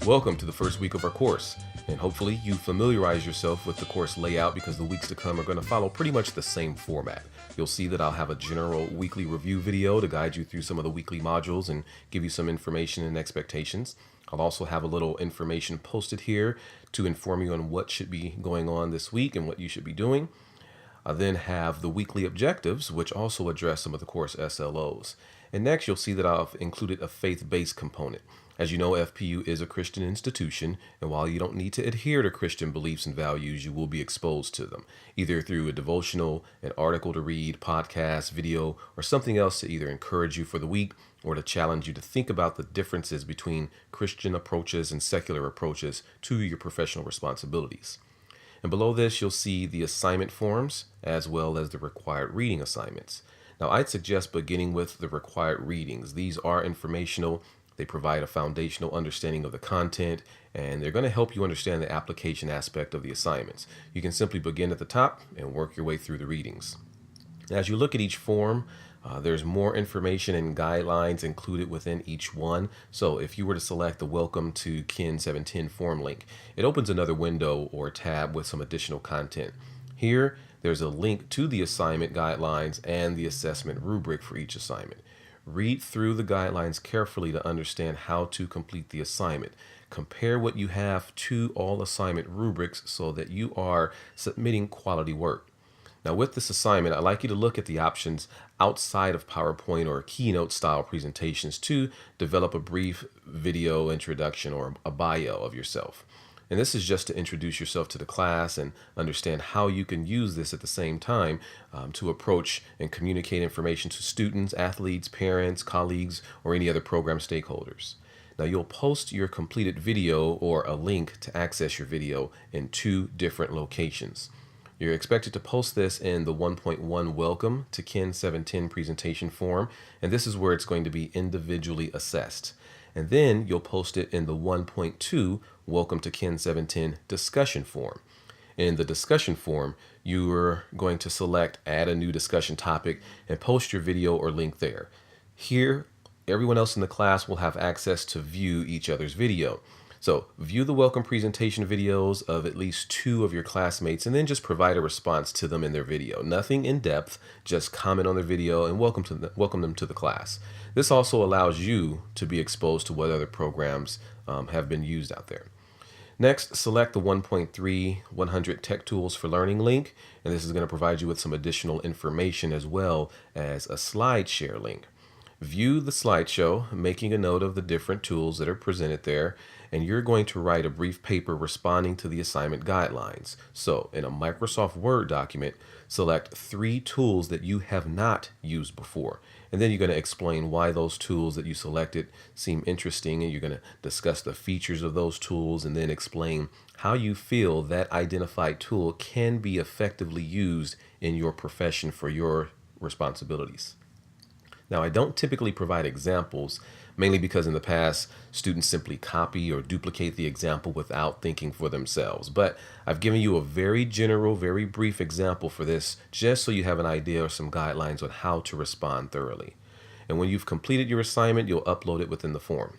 Welcome to the first week of our course, and hopefully you familiarize yourself with the course layout because the weeks to come are going to follow pretty much the same format. You'll see that I'll have a general weekly review video to guide you through some of the weekly modules and give you some information and expectations. I'll also have a little information posted here to inform you on what should be going on this week and what you should be doing. I then have the weekly objectives, which also address some of the course SLOs. And next, you'll see that I've included a faith-based component. As you know, FPU is a Christian institution, and while you don't need to adhere to Christian beliefs and values, you will be exposed to them, either through a devotional, an article to read, podcast, video, or something else to either encourage you for the week or to challenge you to think about the differences between Christian approaches and secular approaches to your professional responsibilities. And below this, you'll see the assignment forms as well as the required reading assignments. Now, I'd suggest beginning with the required readings. These are informational. They provide a foundational understanding of the content, and they're going to help you understand the application aspect of the assignments. You can simply begin at the top and work your way through the readings. As you look at each form, there's more information and guidelines included within each one. So if you were to select the Welcome to Kin 710 form link, it opens another window or tab with some additional content. Here, there's a link to the assignment guidelines and the assessment rubric for each assignment. Read through the guidelines carefully to understand how to complete the assignment. Compare what you have to all assignment rubrics so that you are submitting quality work. Now, with this assignment, I'd like you to look at the options outside of PowerPoint or keynote style presentations to develop a brief video introduction or a bio of yourself. And this is just to introduce yourself to the class and understand how you can use this at the same time to approach and communicate information to students, athletes, parents, colleagues, or any other program stakeholders. Now, you'll post your completed video or a link to access your video in 2 different locations. You're expected to post this in the 1.1 Welcome to Kin 710 presentation form, and this is where it's going to be individually assessed. And then you'll post it in the 1.2 Welcome to Kin 710 discussion form. In the discussion form, you're going to select Add a new discussion topic and post your video or link there. Here, everyone else in the class will have access to view each other's video. So view the welcome presentation videos of at least 2 of your classmates and then just provide a response to them in their video. Nothing in depth, just comment on their video and welcome them to the class. This also allows you to be exposed to what other programs have been used out there. Next, select the 1.3 100 Tech Tools for Learning link, and this is going to provide you with some additional information as well as a slide share link. View the slideshow, making a note of the different tools that are presented there, and you're going to write a brief paper responding to the assignment guidelines. So in a Microsoft Word document, select 3 tools that you have not used before. And then you're going to explain why those tools that you selected seem interesting, and you're going to discuss the features of those tools and then explain how you feel that identified tool can be effectively used in your profession for your responsibilities. Now, I don't typically provide examples, mainly because in the past, students simply copy or duplicate the example without thinking for themselves. But I've given you a very general, very brief example for this, just so you have an idea or some guidelines on how to respond thoroughly. And when you've completed your assignment, you'll upload it within the form.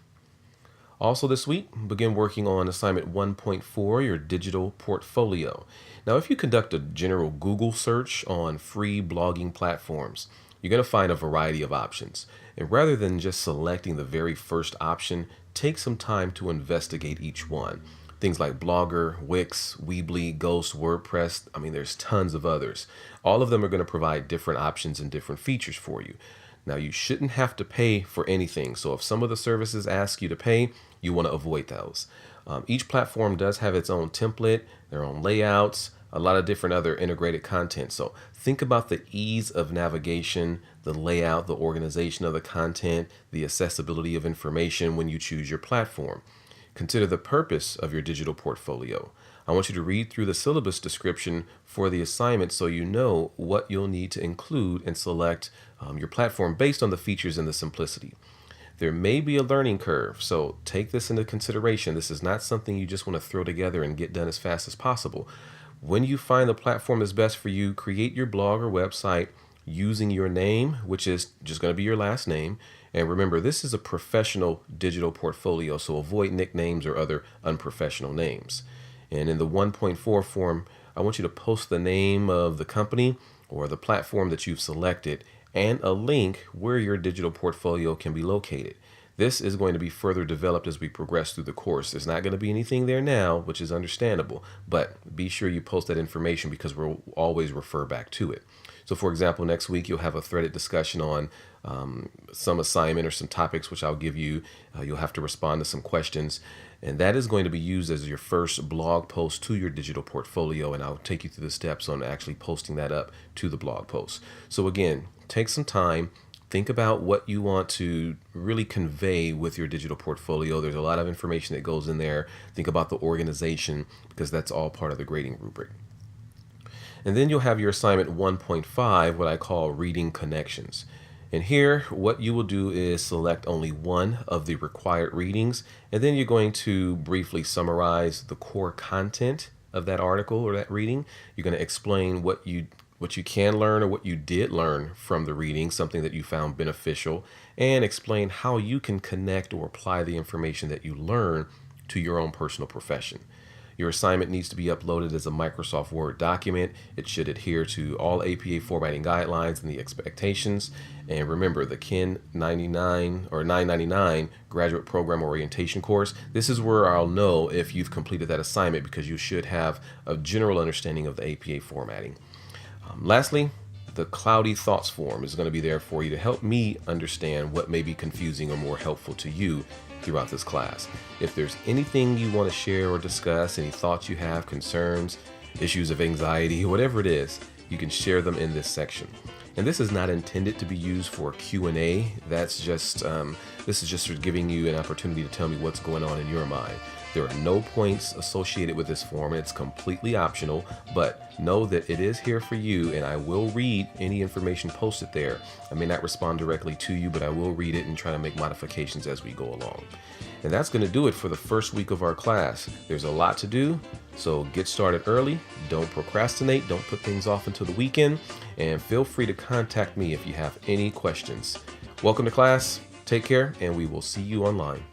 Also this week, begin working on assignment 1.4, your digital portfolio. Now, if you conduct a general Google search on free blogging platforms, you're going to find a variety of options. And rather than just selecting the very first option, take some time to investigate each one. Things like Blogger, Wix, Weebly, Ghost, WordPress, there's tons of others. All of them are going to provide different options and different features for you. Now, you shouldn't have to pay for anything. So if some of the services ask you to pay, you want to avoid those. Each platform does have its own template, their own layouts, a lot of different other integrated content. So think about the ease of navigation, the layout, the organization of the content, the accessibility of information when you choose your platform. Consider the purpose of your digital portfolio. I want you to read through the syllabus description for the assignment so you know what you'll need to include and select your platform based on the features and the simplicity. There may be a learning curve, so take this into consideration. This is not something you just want to throw together and get done as fast as possible. When you find the platform is best for you, create your blog or website using your name, which is just going to be your last name, And remember, this is a professional digital portfolio, so avoid nicknames or other unprofessional names. And in the 1.4 form, I want you to post the name of the company or the platform that you've selected and a link where your digital portfolio can be located. This is going to be further developed as we progress through the course. There's not going to be anything there now, which is understandable, but be sure you post that information because we'll always refer back to it. So for example, next week you'll have a threaded discussion on some assignment or some topics which I'll give you. You'll have to respond to some questions, and that is going to be used as your first blog post to your digital portfolio, and I'll take you through the steps on actually posting that up to the blog post. So again, take some time. Think about what you want to really convey with your digital portfolio. There's a lot of information that goes in there. Think about the organization because that's all part of the grading rubric. And then you'll have your assignment 1.5, what I call reading connections. And here, what you will do is select only one of the required readings, and then you're going to briefly summarize the core content of that article or that reading. You're going to explain what you can learn or what you did learn from the reading, something that you found beneficial, and explain how you can connect or apply the information that you learn to your own personal profession. Your assignment needs to be uploaded as a Microsoft Word document. It should adhere to all APA formatting guidelines and the expectations. And remember, the Kin 99 or 999 graduate program orientation course, this is where I'll know if you've completed that assignment because you should have a general understanding of the APA formatting. Lastly, the Cloudy Thoughts form is going to be there for you to help me understand what may be confusing or more helpful to you throughout this class. If there's anything you want to share or discuss, any thoughts you have, concerns, issues of anxiety, whatever it is, you can share them in this section. And this is not intended to be used for Q&A. That's just, this is just sort of giving you an opportunity to tell me what's going on in your mind. There are no points associated with this form. It's completely optional, but know that it is here for you, and I will read any information posted there. I may not respond directly to you, but I will read it and try to make modifications as we go along. And that's going to do it for the first week of our class. There's a lot to do, so get started early. Don't procrastinate. Don't put things off until the weekend, and feel free to contact me if you have any questions. Welcome to class. Take care, and we will see you online.